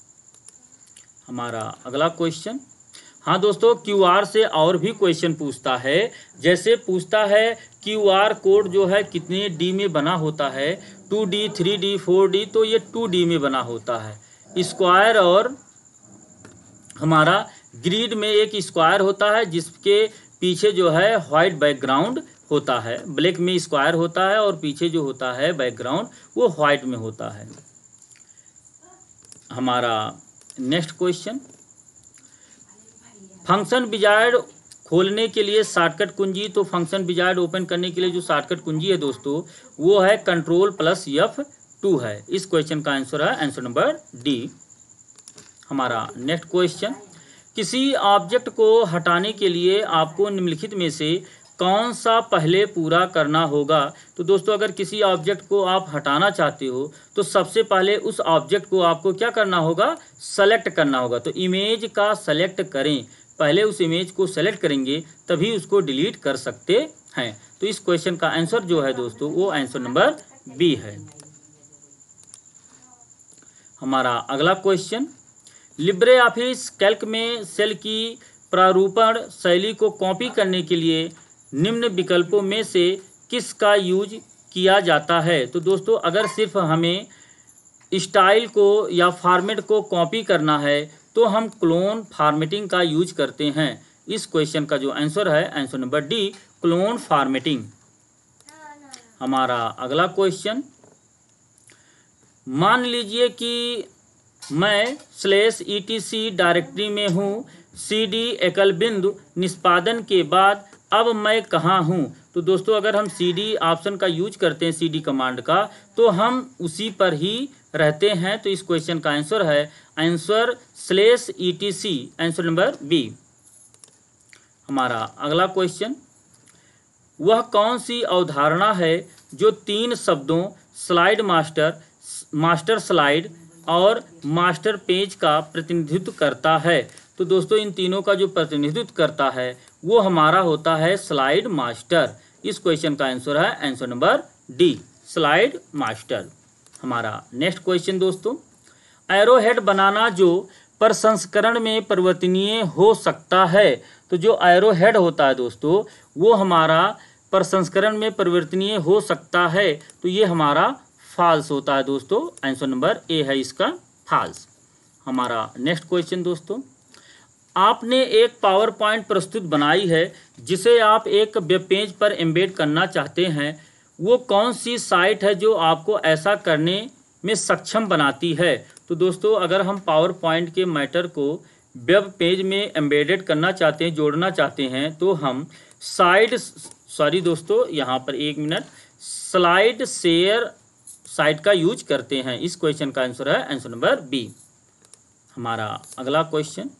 हमारा अगला क्वेश्चन, हाँ दोस्तों QR से और भी क्वेश्चन पूछता है, जैसे पूछता है QR कोड जो है कितने डी में बना होता है, 2D 3D 4D, तो ये 2D में बना होता है। स्क्वायर और हमारा ग्रिड में एक स्क्वायर होता है जिसके पीछे जो है व्हाइट बैकग्राउंड होता है, ब्लैक में स्क्वायर होता है और पीछे जो होता है बैकग्राउंड वो व्हाइट में होता है। हमारा नेक्स्ट क्वेश्चन, फंक्शन विजार्ड खोलने के लिए शॉर्टकट कुंजी। तो फंक्शन विजार्ड ओपन करने के लिए जो शॉर्टकट कुंजी है दोस्तों वो है Ctrl+F2 है। इस क्वेश्चन का आंसर है आंसर नंबर डी। हमारा नेक्स्ट क्वेश्चन, किसी ऑब्जेक्ट को हटाने के लिए आपको निम्नलिखित में से कौन सा पहले पूरा करना होगा। तो दोस्तों अगर किसी ऑब्जेक्ट को आप हटाना चाहते हो तो सबसे पहले उस ऑब्जेक्ट को आपको क्या करना होगा, सेलेक्ट करना होगा। तो इमेज का सेलेक्ट करें, पहले उस इमेज को सेलेक्ट करेंगे तभी उसको डिलीट कर सकते हैं। तो इस क्वेश्चन का आंसर जो है दोस्तों वो आंसर नंबर बी है। हमारा अगला क्वेश्चन, लिब्रे ऑफिस कैल्क में सेल की प्रारूपण शैली को कॉपी करने के लिए निम्न विकल्पों में से किस का यूज किया जाता है। तो दोस्तों अगर सिर्फ हमें स्टाइल को या फॉर्मेट को कॉपी करना है तो हम क्लोन फॉर्मेटिंग का यूज करते हैं। इस क्वेश्चन का जो आंसर है answer number D, clone formatting. हमारा अगला क्वेश्चन, मान लीजिए कि मैं /etc डायरेक्टरी में हूँ, CD एकल बिंदु निष्पादन के बाद अब मैं कहाँ हूँ। तो दोस्तों अगर हम CD ऑप्शन का यूज करते हैं, CD कमांड का, तो हम उसी पर ही रहते हैं। तो इस क्वेश्चन का आंसर है answer /etc, answer number B. हमारा अगला क्वेश्चन, वह कौन सी अवधारणा है जो 3 शब्दों स्लाइड मास्टर, मास्टर स्लाइड और मास्टर पेज का प्रतिनिधित्व करता है। तो दोस्तों इन तीनों का जो प्रतिनिधित्व करता है वो हमारा होता है स्लाइड मास्टर। इस क्वेश्चन का आंसर है answer number D, slide master. हमारा नेक्स्ट क्वेश्चन दोस्तों, एरो हेड बनाना जो प्रसंस्करण में परिवर्तनीय हो सकता है। तो जो एरो हेड होता है दोस्तों वो हमारा प्रसंस्करण में परिवर्तनीय हो सकता है, तो ये हमारा फॉल्स होता है दोस्तों, आंसर नंबर ए है इसका फॉल्स। हमारा नेक्स्ट क्वेश्चन दोस्तों, आपने एक पावर पॉइंट प्रस्तुत बनाई है जिसे आप एक वेब पेज पर एम्बेड करना चाहते हैं, वो कौन सी साइट है जो आपको ऐसा करने में सक्षम बनाती है। तो दोस्तों अगर हम पावर पॉइंट के मैटर को वेब पेज में एम्बेडेड करना चाहते हैं, जोड़ना चाहते हैं, तो हम स्लाइड शेयर साइट का यूज करते हैं। इस क्वेश्चन का आंसर है आंसर नंबर बी। हमारा अगला क्वेश्चन,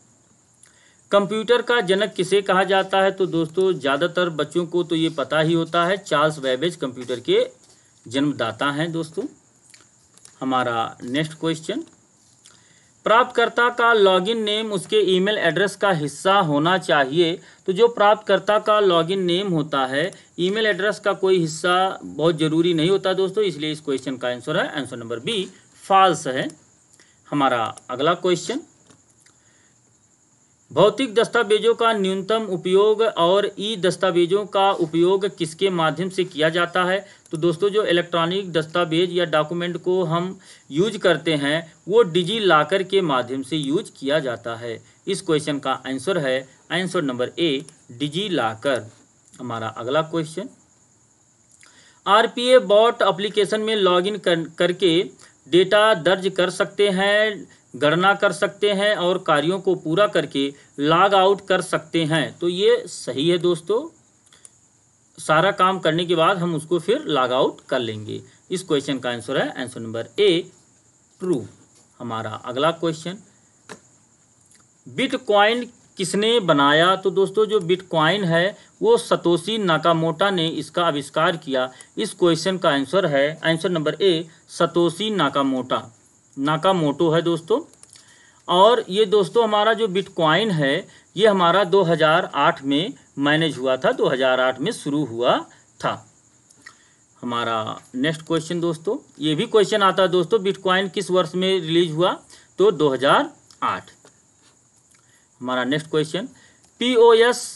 कंप्यूटर का जनक किसे कहा जाता है। तो दोस्तों ज़्यादातर बच्चों को तो ये पता ही होता है, चार्ल्स बेबेज कंप्यूटर के जन्मदाता हैं दोस्तों। हमारा नेक्स्ट क्वेश्चन, प्राप्तकर्ता का लॉगिन नेम उसके ईमेल एड्रेस का हिस्सा होना चाहिए। तो जो प्राप्तकर्ता का लॉगिन नेम होता है ईमेल एड्रेस का कोई हिस्सा बहुत ज़रूरी नहीं होता दोस्तों, इसलिए इस क्वेश्चन का आंसर है आंसर नंबर बी, फॉल्स है। हमारा अगला क्वेश्चन, भौतिक दस्तावेजों का न्यूनतम उपयोग और ई दस्तावेजों का उपयोग किसके माध्यम से किया जाता है? तो दोस्तों जो इलेक्ट्रॉनिक दस्तावेज या डॉक्यूमेंट को हम यूज करते हैं वो डिजी लॉकर के माध्यम से यूज किया जाता है। इस क्वेश्चन का आंसर है answer number A, DigiLocker. हमारा अगला क्वेश्चन, आरपीए बॉट एप्लीकेशन में लॉगिन करके डेटा दर्ज कर सकते हैं, गणना कर सकते हैं और कार्यों को पूरा करके लॉग आउट कर सकते हैं। तो ये सही है दोस्तों, सारा काम करने के बाद हम उसको फिर लॉग आउट कर लेंगे। इस क्वेश्चन का आंसर है आंसर नंबर ए, ट्रू। हमारा अगला क्वेश्चन, बिटकॉइन किसने बनाया? तो दोस्तों जो बिटकॉइन है वो सतोशी नाकामोटो ने इसका आविष्कार किया। इस क्वेश्चन का आंसर है आंसर नंबर ए, सतोशी नाकामोटो है दोस्तों। और ये दोस्तों हमारा जो बिटकॉइन है ये हमारा 2008 में मैनेज हुआ था, 2008 में शुरू हुआ था। हमारा नेक्स्ट क्वेश्चन दोस्तों, ये भी क्वेश्चन आता है दोस्तों, बिटकॉइन किस वर्ष में रिलीज हुआ? तो 2008। हमारा नेक्स्ट क्वेश्चन, पीओएस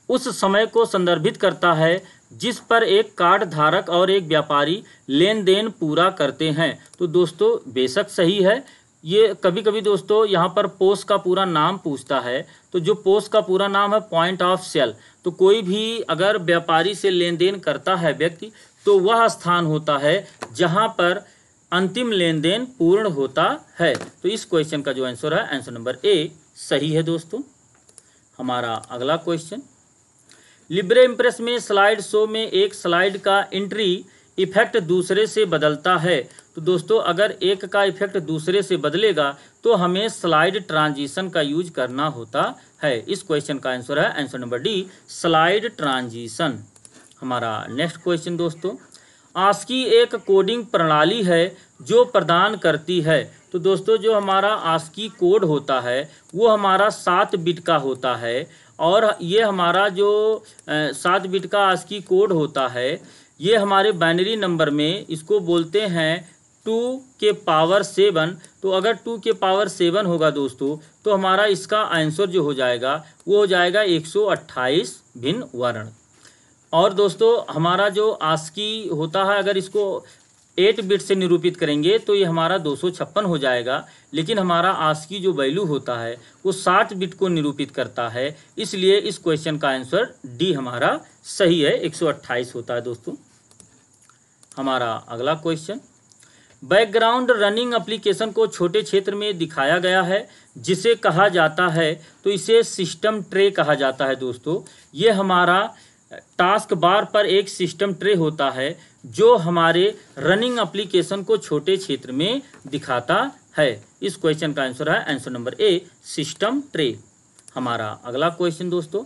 उस समय को संदर्भित करता है जिस पर एक कार्ड धारक और एक व्यापारी लेन देन पूरा करते हैं। तो दोस्तों बेशक सही है। ये कभी कभी दोस्तों यहाँ पर पोस का पूरा नाम पूछता है, तो जो पोस का पूरा नाम है पॉइंट ऑफ सेल। तो कोई भी अगर व्यापारी से लेन देन करता है व्यक्ति, तो वह स्थान होता है जहाँ पर अंतिम लेन देन पूर्ण होता है। तो इस क्वेश्चन का जो आंसर है आंसर नंबर ए, सही है दोस्तों। हमारा अगला क्वेश्चन, लिब्रे इम्प्रेस में स्लाइड शो में एक स्लाइड का एंट्री इफेक्ट दूसरे से बदलता है। तो दोस्तों अगर एक का इफेक्ट दूसरे से बदलेगा तो हमें स्लाइड ट्रांजिशन का यूज करना होता है। इस क्वेश्चन का आंसर है answer number D, slide transition. हमारा नेक्स्ट क्वेश्चन दोस्तों, आस्की एक कोडिंग प्रणाली है जो प्रदान करती है। तो दोस्तों जो हमारा आस्की कोड होता है वो हमारा 7 बिट का होता है, और ये हमारा जो 7 बिट का आस्की कोड होता है ये हमारे बाइनरी नंबर में इसको बोलते हैं 2 के पावर 7। तो अगर 2 के पावर 7 होगा दोस्तों तो हमारा इसका आंसर जो हो जाएगा वो हो जाएगा 128 भिन्न वर्ण। और दोस्तों हमारा जो आस्की होता है अगर इसको 8 बिट से निरूपित करेंगे तो ये हमारा 256 हो जाएगा, लेकिन हमारा आस्की जो वैल्यू होता है वो 60 बिट को निरूपित करता है। इसलिए इस क्वेश्चन का आंसर डी हमारा सही है, 128 होता है दोस्तों। हमारा अगला क्वेश्चन, बैकग्राउंड रनिंग एप्लीकेशन को छोटे क्षेत्र में दिखाया गया है जिसे कहा जाता है, तो इसे सिस्टम ट्रे कहा जाता है दोस्तों। ये हमारा टास्क बार पर एक सिस्टम ट्रे होता है जो हमारे रनिंग एप्लीकेशन को छोटे क्षेत्र में दिखाता है। इस क्वेश्चन का आंसर है आंसर नंबर ए, सिस्टम ट्रे। हमारा अगला क्वेश्चन दोस्तों,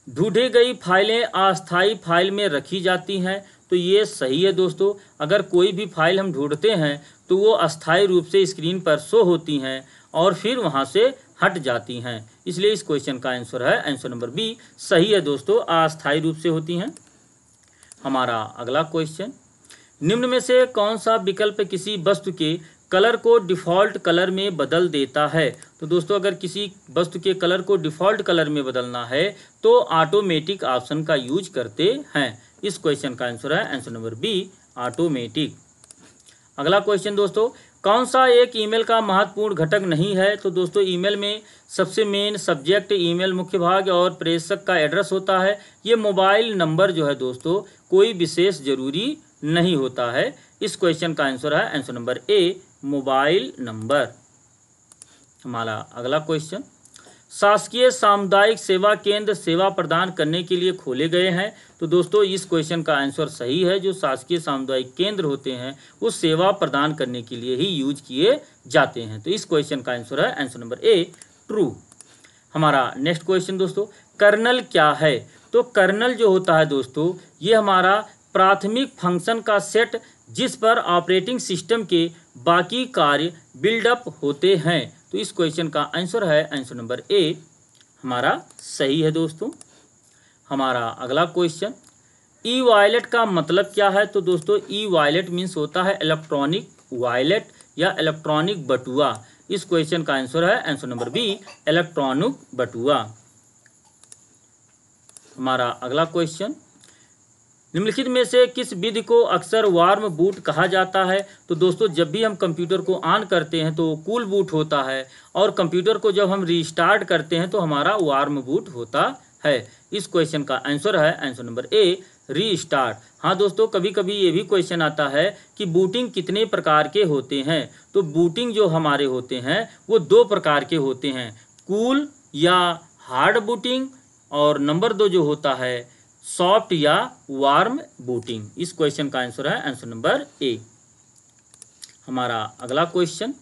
ढूंढी गई फाइलें अस्थायी फाइल में रखी जाती हैं। तो ये सही है दोस्तों, अगर कोई भी फाइल हम ढूंढते हैं तो वो अस्थायी रूप से स्क्रीन पर शो होती हैं और फिर वहाँ से हट जाती हैं। इसलिए इस क्वेश्चन का आंसर है आंसर नंबर बी, सही है दोस्तों, अस्थायी रूप से होती हैं। हमारा अगला क्वेश्चन, निम्न में से कौन सा विकल्प किसी वस्तु के कलर को डिफ़ॉल्ट कलर में बदल देता है? तो दोस्तों अगर किसी वस्तु के कलर को डिफ़ॉल्ट कलर में बदलना है तो ऑटोमेटिक ऑप्शन का यूज करते हैं। इस क्वेश्चन का आंसर है आंसर नंबर बी, ऑटोमेटिक। अगला क्वेश्चन दोस्तों, कौन सा एक ईमेल का महत्वपूर्ण घटक नहीं है? तो दोस्तों ईमेल में सबसे मेन सब्जेक्ट, ईमेल मुख्य भाग और प्रेषक का एड्रेस होता है। ये मोबाइल नंबर जो है दोस्तों कोई विशेष जरूरी नहीं होता है। इस क्वेश्चन का आंसर है आंसर नंबर ए, मोबाइल नंबर। हमारा अगला क्वेश्चन, शासकीय सामुदायिक सेवा केंद्र सेवा प्रदान करने के लिए खोले गए हैं। तो दोस्तों इस क्वेश्चन का आंसर सही है, जो शासकीय सामुदायिक केंद्र होते हैं वो सेवा प्रदान करने के लिए ही यूज किए जाते हैं। तो इस क्वेश्चन का आंसर है आंसर नंबर ए, ट्रू। हमारा नेक्स्ट क्वेश्चन दोस्तों, कर्नल क्या है? तो कर्नल जो होता है दोस्तों ये हमारा प्राथमिक फंक्शन का सेट जिस पर ऑपरेटिंग सिस्टम के बाकी कार्य बिल्डअप होते हैं। तो इस क्वेश्चन का आंसर है आंसर नंबर ए, हमारा सही है दोस्तों। हमारा अगला क्वेश्चन, ई वॉलेट का मतलब क्या है? तो दोस्तों ई वॉलेट मीन्स होता है इलेक्ट्रॉनिक वॉलेट या इलेक्ट्रॉनिक बटुआ। इस क्वेश्चन का आंसर है आंसर नंबर बी, इलेक्ट्रॉनिक बटुआ। हमारा अगला क्वेश्चन, निम्नलिखित में से किस विधि को अक्सर वार्म बूट कहा जाता है? तो दोस्तों जब भी हम कंप्यूटर को ऑन करते हैं तो कूल बूट होता है, और कंप्यूटर को जब हम रीस्टार्ट करते हैं तो हमारा वार्म बूट होता है। इस क्वेश्चन का आंसर है आंसर नंबर ए, रीस्टार्ट। हाँ दोस्तों, कभी कभी ये भी क्वेश्चन आता है कि बूटिंग कितने प्रकार के होते हैं। तो बूटिंग जो हमारे होते हैं वो 2 प्रकार के होते हैं, कूल या हार्ड बूटिंग, और नंबर 2 जो होता है सॉफ्ट या वार्म बूटिंग। इस क्वेश्चन का आंसर है आंसर नंबर ए। हमारा अगला क्वेश्चन,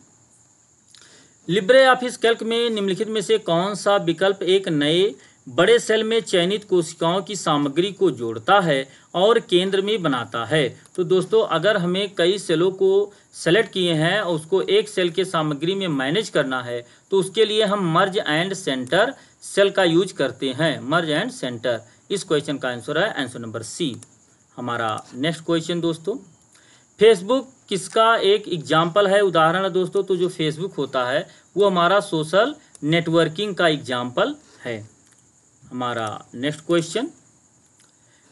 लिब्रे ऑफिस कैल्क में निम्नलिखित में से कौन सा विकल्प एक नए बड़े सेल में चयनित कोशिकाओं की सामग्री को जोड़ता है और केंद्र में बनाता है? तो दोस्तों अगर हमें कई सेलों को सेलेक्ट किए हैं और उसको एक सेल के सामग्री में मैनेज करना है तो उसके लिए हम मर्ज एंड सेंटर सेल का यूज करते हैं, मर्ज एंड सेंटर। इस क्वेश्चन का आंसर है आंसर नंबर सी। हमारा नेक्स्ट क्वेश्चन दोस्तों, फेसबुक किसका एक एग्जाम्पल है, उदाहरण है दोस्तों? तो जो फेसबुक होता है वो हमारा सोशल नेटवर्किंग का एग्जाम्पल है। हमारा नेक्स्ट क्वेश्चन,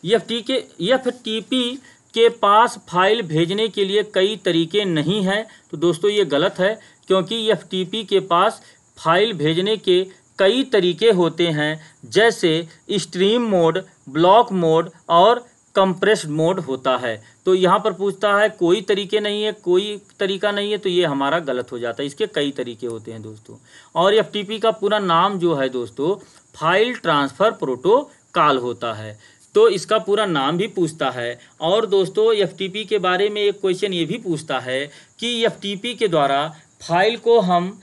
एफटीपी के पास फाइल भेजने के लिए कई तरीके नहीं हैं। तो दोस्तों ये गलत है, क्योंकि एफटीपी के पास फाइल भेजने के कई तरीके होते हैं, जैसे स्ट्रीम मोड, ब्लॉक मोड और कंप्रेस्ड मोड होता है। तो यहाँ पर पूछता है कोई तरीके नहीं है, कोई तरीका नहीं है, तो ये हमारा गलत हो जाता है। इसके कई तरीके होते हैं दोस्तों। और एफटीपी का पूरा नाम जो है दोस्तों फाइल ट्रांसफ़र प्रोटोकॉल होता है, तो इसका पूरा नाम भी पूछता है। और दोस्तों एफटीपी के बारे में एक क्वेश्चन ये भी पूछता है कि एफटीपी के द्वारा फाइल को हम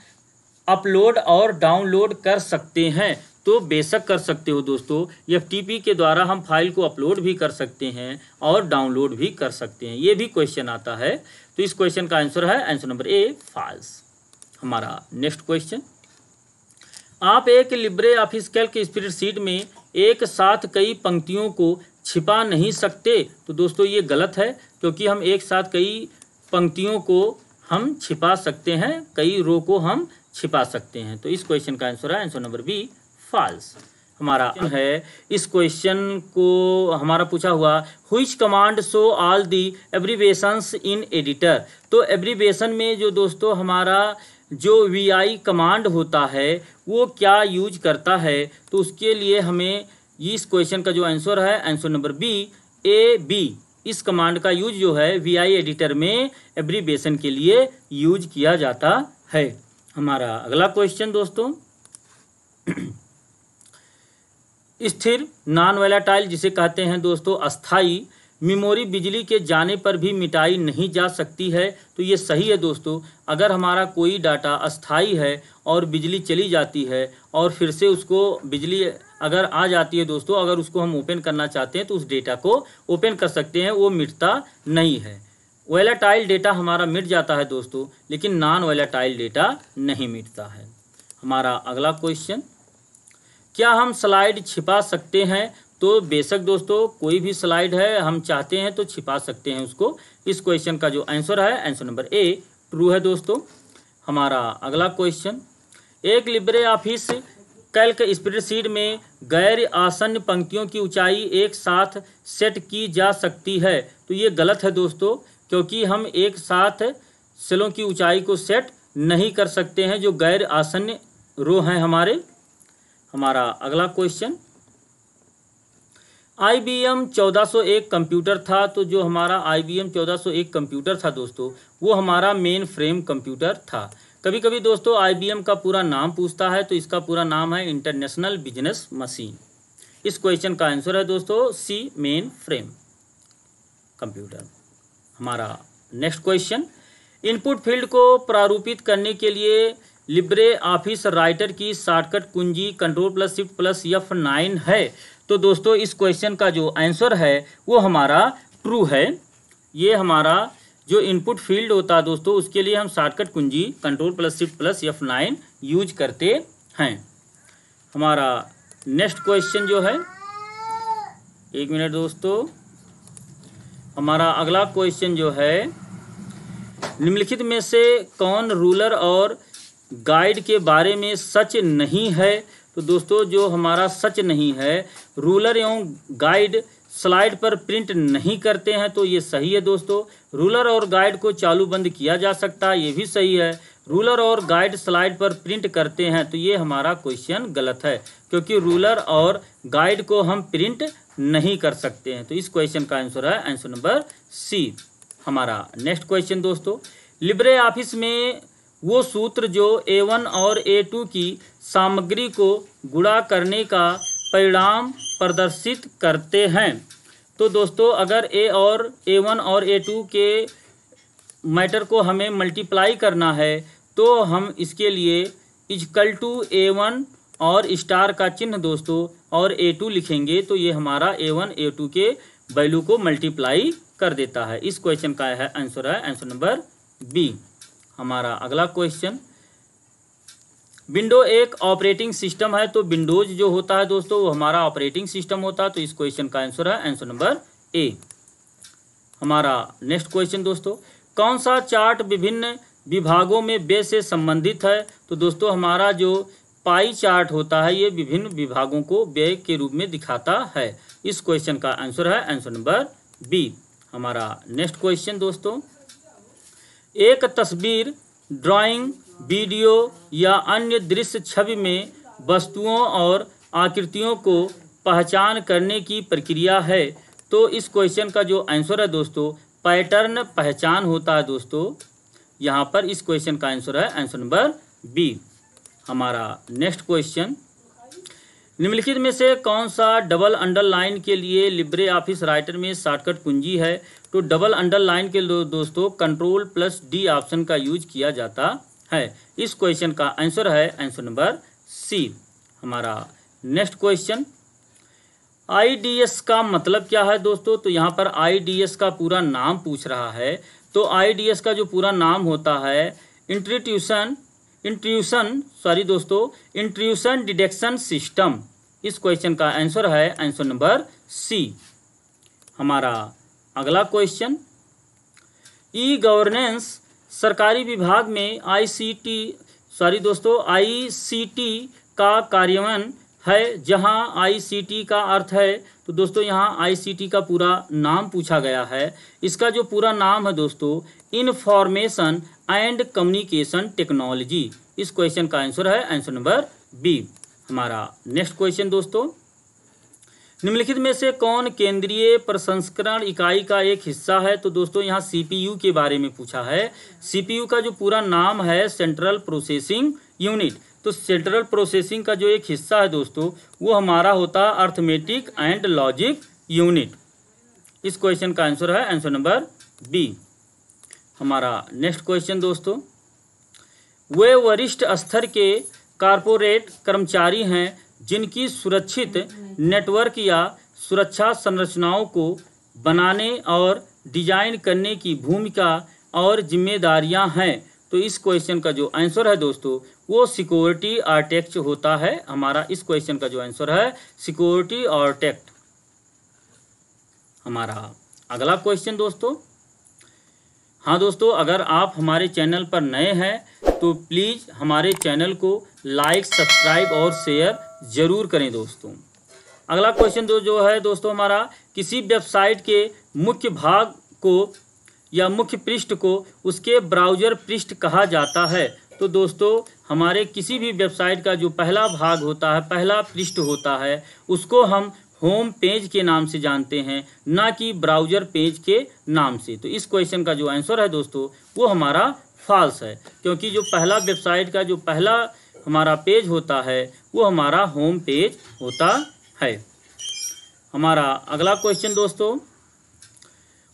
अपलोड और डाउनलोड कर सकते हैं। तो बेशक कर सकते हो दोस्तों, एफटीपी के द्वारा हम फाइल को अपलोड भी कर सकते हैं और डाउनलोड भी कर सकते हैं, ये भी क्वेश्चन आता है। तो इस क्वेश्चन का आंसर है आंसर नंबर ए, फॉल्स। हमारा नेक्स्ट क्वेश्चन, आप एक लिब्रे ऑफिस कैल्क स्प्रेडशीट में एक साथ कई पंक्तियों को छिपा नहीं सकते। तो दोस्तों ये गलत है, क्योंकि हम एक साथ कई पंक्तियों को हम छिपा सकते हैं, कई रो को हम छिपा सकते हैं। तो इस क्वेश्चन का आंसर है आंसर नंबर बी, फॉल्स। हमारा है इस क्वेश्चन को हमारा पूछा हुआ, which command show all the abbreviations in editor. तो एब्रीविएशन में जो दोस्तों हमारा जो वीआई कमांड होता है वो क्या यूज करता है? तो उसके लिए हमें इस क्वेश्चन का जो आंसर है answer number B, A B. इस कमांड का यूज जो है वीआई एडिटर में एब्रीविएशन के लिए यूज किया जाता है। हमारा अगला क्वेश्चन दोस्तों, स्थिर नॉन वोलेटाइल जिसे कहते हैं दोस्तों अस्थाई मेमोरी बिजली के जाने पर भी मिटाई नहीं जा सकती है। तो ये सही है दोस्तों। अगर हमारा कोई डाटा अस्थाई है और बिजली चली जाती है और फिर से उसको बिजली अगर आ जाती है दोस्तों, अगर उसको हम ओपन करना चाहते हैं तो उस डेटा को ओपन कर सकते हैं, वो मिटता नहीं है। वोलेटाइल डेटा हमारा मिट जाता है दोस्तों, लेकिन नॉन वोलेटाइल डेटा नहीं मिटता है। हमारा अगला क्वेश्चन, क्या हम स्लाइड छिपा सकते हैं? तो बेशक दोस्तों, कोई भी स्लाइड है हम चाहते हैं तो छिपा सकते हैं उसको। इस क्वेश्चन का जो आंसर है आंसर नंबर ए, ट्रू है दोस्तों। हमारा अगला क्वेश्चन, एक लिब्रे ऑफिस कैल्क स्प्रेडशीट में गैर आसन्न पंक्तियों की ऊंचाई एक साथ सेट की जा सकती है। तो ये गलत है दोस्तों, क्योंकि हम एक साथ सेलों की ऊंचाई को सेट नहीं कर सकते हैं जो गैर आसन्न रो हैं हमारे। हमारा अगला क्वेश्चन, IBM 1401 कंप्यूटर था। तो जो हमारा IBM 1401 कंप्यूटर था दोस्तों वो हमारा मेन फ्रेम कंप्यूटर था। कभी कभी दोस्तों IBM का पूरा नाम पूछता है, तो इसका पूरा नाम है इंटरनेशनल बिजनेस मशीन। इस क्वेश्चन का आंसर है दोस्तों सी, मेन फ्रेम कंप्यूटर। हमारा नेक्स्ट क्वेश्चन, इनपुट फील्ड को प्रारूपित करने के लिए लिब्रे ऑफिस राइटर की शॉर्टकट कुंजी Ctrl+Shift+F9 है। तो दोस्तों इस क्वेश्चन का जो आंसर है वो हमारा ट्रू है। ये हमारा जो इनपुट फील्ड होता है दोस्तों उसके लिए हम शॉर्टकट कुंजी Ctrl+Shift+F9 यूज करते हैं। हमारा नेक्स्ट क्वेश्चन जो है, एक मिनट दोस्तों, हमारा अगला क्वेश्चन जो है, निम्नलिखित में से कौन रूलर और गाइड के बारे में सच नहीं है। तो दोस्तों जो हमारा सच नहीं है, रूलर एवं गाइड स्लाइड पर प्रिंट नहीं करते हैं, तो ये सही है दोस्तों। रूलर और गाइड को चालू बंद किया जा सकता है, ये भी सही है। रूलर और गाइड स्लाइड पर प्रिंट करते हैं, तो ये हमारा क्वेश्चन गलत है, क्योंकि रूलर और गाइड को हम प्रिंट नहीं कर सकते हैं। तो इस क्वेश्चन का आंसर है आंसर नंबर सी। हमारा नेक्स्ट क्वेश्चन दोस्तों, लिब्रे ऑफिस में वो सूत्र जो A1 और A2 की सामग्री को गुणा करने का परिणाम प्रदर्शित करते हैं। तो दोस्तों अगर A1 और A2 के मैटर को हमें मल्टीप्लाई करना है, तो हम इसके लिए इक्वल टू A1 और स्टार का चिन्ह दोस्तों और A2 लिखेंगे, तो ये हमारा A1 A2 के वैल्यू को मल्टीप्लाई कर देता है। इस क्वेश्चन का है आंसर नंबर बी। हमारा अगला क्वेश्चन, विंडो एक ऑपरेटिंग सिस्टम है, तो विंडोज जो होता है दोस्तों वो हमारा ऑपरेटिंग सिस्टम होता है। तो इस क्वेश्चन का आंसर है आंसर नंबर ए। हमारा नेक्स्ट क्वेश्चन दोस्तों, कौन सा चार्ट विभिन्न विभागों में व्यय से संबंधित है? तो दोस्तों हमारा जो पाई चार्ट होता है, ये विभिन्न विभागों को व्यय के रूप में दिखाता है। इस क्वेश्चन का आंसर है आंसर नंबर बी। हमारा नेक्स्ट क्वेश्चन दोस्तों, एक तस्वीर, ड्राइंग, वीडियो या अन्य दृश्य छवि में वस्तुओं और आकृतियों को पहचान करने की प्रक्रिया है। तो इस क्वेश्चन का जो आंसर है दोस्तों पैटर्न पहचान होता है दोस्तों। यहाँ पर इस क्वेश्चन का आंसर है आंसर नंबर बी। हमारा नेक्स्ट क्वेश्चन, निम्नलिखित में से कौन सा डबल अंडरलाइन के लिए लिब्रे ऑफिस राइटर में शॉर्टकट कुंजी है? तो डबल अंडरलाइन के दोस्तों Ctrl+D ऑप्शन का यूज किया जाता है। इस क्वेश्चन का आंसर है आंसर नंबर सी। हमारा नेक्स्ट क्वेश्चन, IDS का मतलब क्या है दोस्तों? तो यहाँ पर IDS का पूरा नाम पूछ रहा है। तो IDS का जो पूरा नाम होता है इंट्रूशन डिटेक्शन सिस्टम। इस क्वेश्चन का आंसर है आंसर नंबर सी। हमारा अगला क्वेश्चन, ई गवर्नेंस सरकारी विभाग में ICT का कार्यान्वयन है, जहां ICT का अर्थ है, तो दोस्तों यहाँ ICT का पूरा नाम पूछा गया है। इसका जो पूरा नाम है दोस्तों इंफॉर्मेशन एंड कम्युनिकेशन टेक्नोलॉजी। इस क्वेश्चन का आंसर है आंसर नंबर बी। हमारा नेक्स्ट क्वेश्चन दोस्तों, निम्नलिखित में से कौन केंद्रीय प्रसंस्करण इकाई का एक हिस्सा है? तो दोस्तों यहाँ CPU के बारे में पूछा है। CPU का जो पूरा नाम है सेंट्रल प्रोसेसिंग यूनिट। तो सेंट्रल प्रोसेसिंग का जो एक हिस्सा है दोस्तों वो हमारा होता है अर्थमेटिक एंड लॉजिक यूनिट। इस क्वेश्चन का आंसर है आंसर नंबर बी। हमारा नेक्स्ट क्वेश्चन दोस्तों, वे वरिष्ठ स्तर के कॉर्पोरेट कर्मचारी हैं जिनकी सुरक्षित नेटवर्क या सुरक्षा संरचनाओं को बनाने और डिजाइन करने की भूमिका और जिम्मेदारियां हैं। तो इस क्वेश्चन का जो आंसर है दोस्तों वो सिक्योरिटी आर्किटेक्ट होता है। हमारा इस क्वेश्चन का जो आंसर है सिक्योरिटी आर्किटेक्ट। हमारा अगला क्वेश्चन दोस्तों, हाँ दोस्तों अगर आप हमारे चैनल पर नए हैं तो प्लीज़ हमारे चैनल को लाइक, सब्सक्राइब और शेयर ज़रूर करें दोस्तों। अगला क्वेश्चन जो है दोस्तों हमारा, किसी वेबसाइट के मुख्य भाग को या मुख्य पृष्ठ को उसके ब्राउज़र पृष्ठ कहा जाता है। तो दोस्तों हमारे किसी भी वेबसाइट का जो पहला भाग होता है, पहला पृष्ठ होता है, उसको हम होम पेज के नाम से जानते हैं, ना कि ब्राउज़र पेज के नाम से। तो इस क्वेश्चन का जो आंसर है दोस्तों वो हमारा फॉल्स है, क्योंकि जो पहला वेबसाइट का जो पहला हमारा पेज होता है वो हमारा होम पेज होता है। हमारा अगला क्वेश्चन दोस्तों,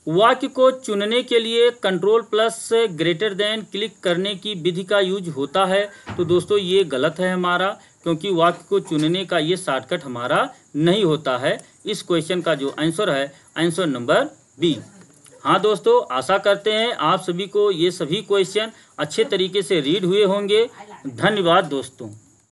वाक्य को चुनने के लिए Ctrl+G क्लिक करने की विधि का यूज होता है। तो दोस्तों ये गलत है हमारा, क्योंकि वाक्य को चुनने का ये शॉर्टकट हमारा नहीं होता है। इस क्वेश्चन का जो आंसर है आंसर नंबर बी। हाँ दोस्तों, आशा करते हैं आप सभी को ये सभी क्वेश्चन अच्छे तरीके से रीड हुए होंगे। धन्यवाद दोस्तों।